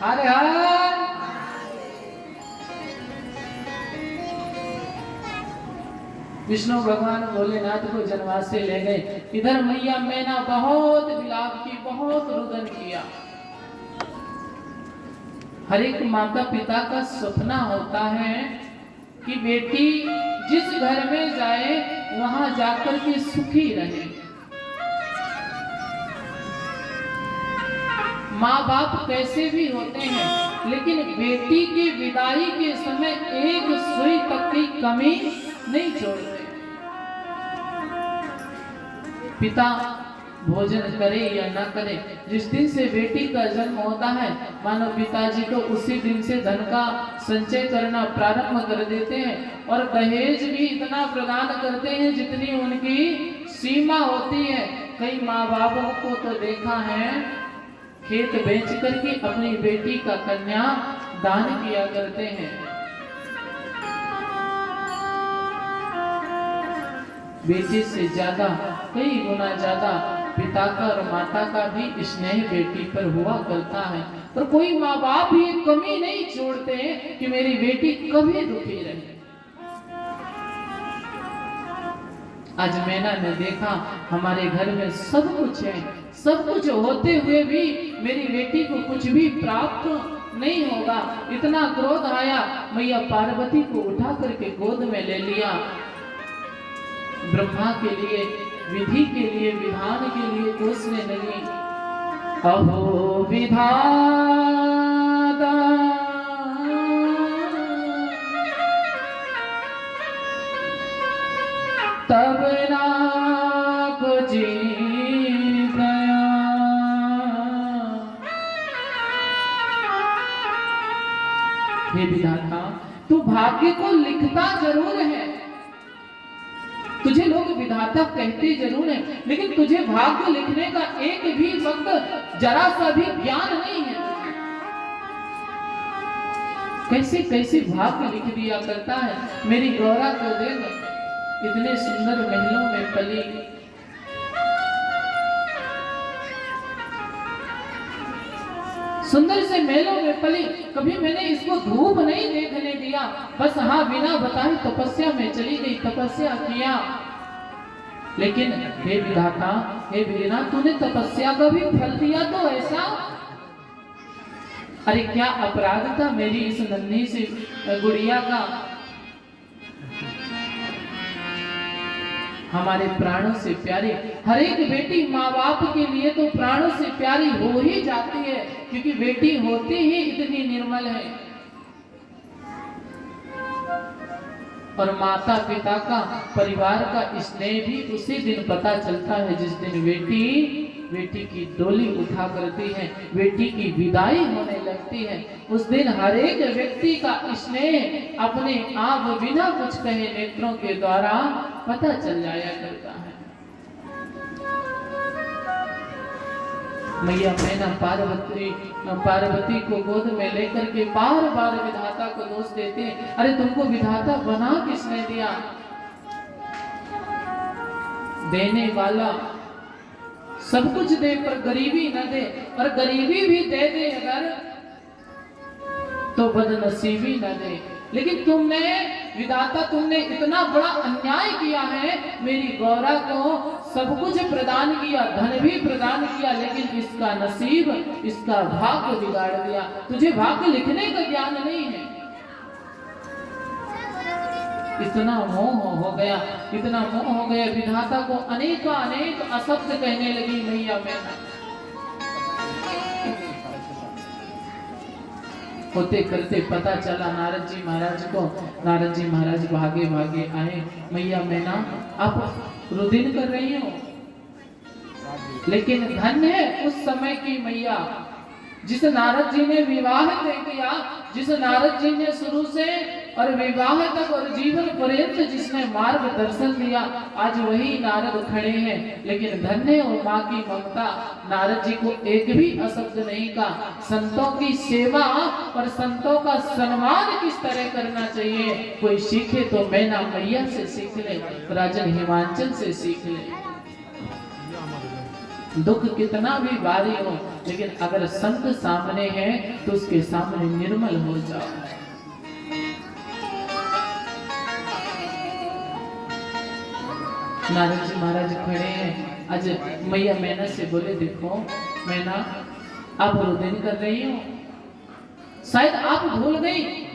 हरे हर। विष्णु भगवान भोलेनाथ को जनवास से ले गए। इधर मैया मैना बहुत विलाप की, बहुत रुदन किया। हर एक माता पिता का सपना होता है कि बेटी जिस घर में जाए वहां जाकर के सुखी रहे। माँ बाप कैसे भी होते हैं, लेकिन बेटी की विदाई के समय एक सुई तक की कमी नहीं छोड़ते। पिता भोजन करे या न करे, जिस दिन से बेटी का जन्म होता है मानो पिताजी तो उसी दिन से धन का संचय करना प्रारंभ कर देते हैं और दहेज भी इतना प्रदान करते हैं जितनी उनकी सीमा होती है। कई माँ बापों को तो देखा है खेत बेच करके अपनी बेटी का कन्या दान किया करते हैं। बेटी से ज्यादा, कई गुना ज्यादा पिता का और माता का भी स्नेह बेटी पर हुआ करता है। पर कोई माँ बाप ये कमी नहीं छोड़ते कि मेरी बेटी कभी दुखी रहे। आज मैना ने देखा हमारे घर में सब कुछ है, सब कुछ होते हुए भी मेरी बेटी को कुछ भी प्राप्त नहीं होगा। इतना क्रोध आया, मैया पार्वती को उठा करके गोद में ले लिया। ब्रह्मा के लिए, विधि के लिए, विधान के लिए कोसने लगी। अहो विधाता तब नाक जी गया। हे विधाता, तू भाग्य को लिखता जरूर है, तुझे लोग विधाता कहते जरूर हैं, लेकिन तुझे भाग्य लिखने का एक भी वक्त जरा सा भी ज्ञान नहीं है। कैसे कैसे भाग्य लिख दिया करता है। मेरी गौरा को देख, इतने सुंदर महलों में पली, सुंदर से महलों में पली, कभी मैंने इसको धूप नहीं देखने दिया। बस हाँ, बिना बताए तपस्या में चली गई, तपस्या किया। लेकिन हे विधाता, हे वीरना, तूने तपस्या का भी फल दिया तो ऐसा। अरे क्या अपराध था मेरी इस नन्ही सी गुड़िया का। हमारे प्राणों से प्यारी हर एक बेटी माँ बाप के लिए तो प्राणों से प्यारी हो ही जाती है, क्योंकि बेटी होती ही इतनी निर्मल है। और माता पिता का, परिवार का स्नेह भी उसी दिन पता चलता है जिस दिन बेटी की डोली उठा करती है, बेटी की विदाई होने लगती है। उस दिन हर एक व्यक्ति का स्नेह अपने आप बिना कुछ कहे नेत्रों के द्वारा पता चल जाया करता है। मैया मैना पार्वती को गोद में लेकर के बार बार विधाता को दोष देते हैं। अरे तुमको विधाता बना किसने दिया? देने वाला सब कुछ दे पर गरीबी न दे, और गरीबी भी दे दे अगर तो बदनसीबी न दे। लेकिन तुमने विधाता, तुमने इतना बड़ा अन्याय किया है। मेरी गौरा को सब कुछ प्रदान किया, धन भी प्रदान किया, लेकिन इसका नसीब, इसका भाग्य बिगाड़ दिया। तुझे भाग्य लिखने का ज्ञान नहीं है। इतना मोह हो गया, इतना मोह हो गया, विधाता को अनेक अशब्द कहने लगी मैया मैना। होते करते पता चला नारद जी महाराज को। नारद जी महाराज भागे भागे आए। मैया मैना, आप रुदिन कर रही हो, लेकिन धन्य है उस समय की मैया जिस नारद जी ने विवाह तय किया, जिस नारद जी ने शुरू से और विवाह तक और जीवन पर्यंत जिसने मार्गदर्शन दिया, आज वही नारद खड़े हैं। लेकिन धन्य और माँ की ममता, नारद जी को एक भी अशब्द नहीं कहा। संतों की सेवा और संतों का सम्मान किस तरह करना चाहिए, कोई सीखे तो मैना मैया से सीख ले, राजन हिमाचल से सीख ले। दुख कितना भी भारी हो, लेकिन अगर संत सामने है तो उसके सामने निर्मल हो जाओ। नारद जी महाराज खड़े हैं। आज मैया मैना से बोले, देखो मैना, आप रुदन कर रही हो, शायद आप भूल गई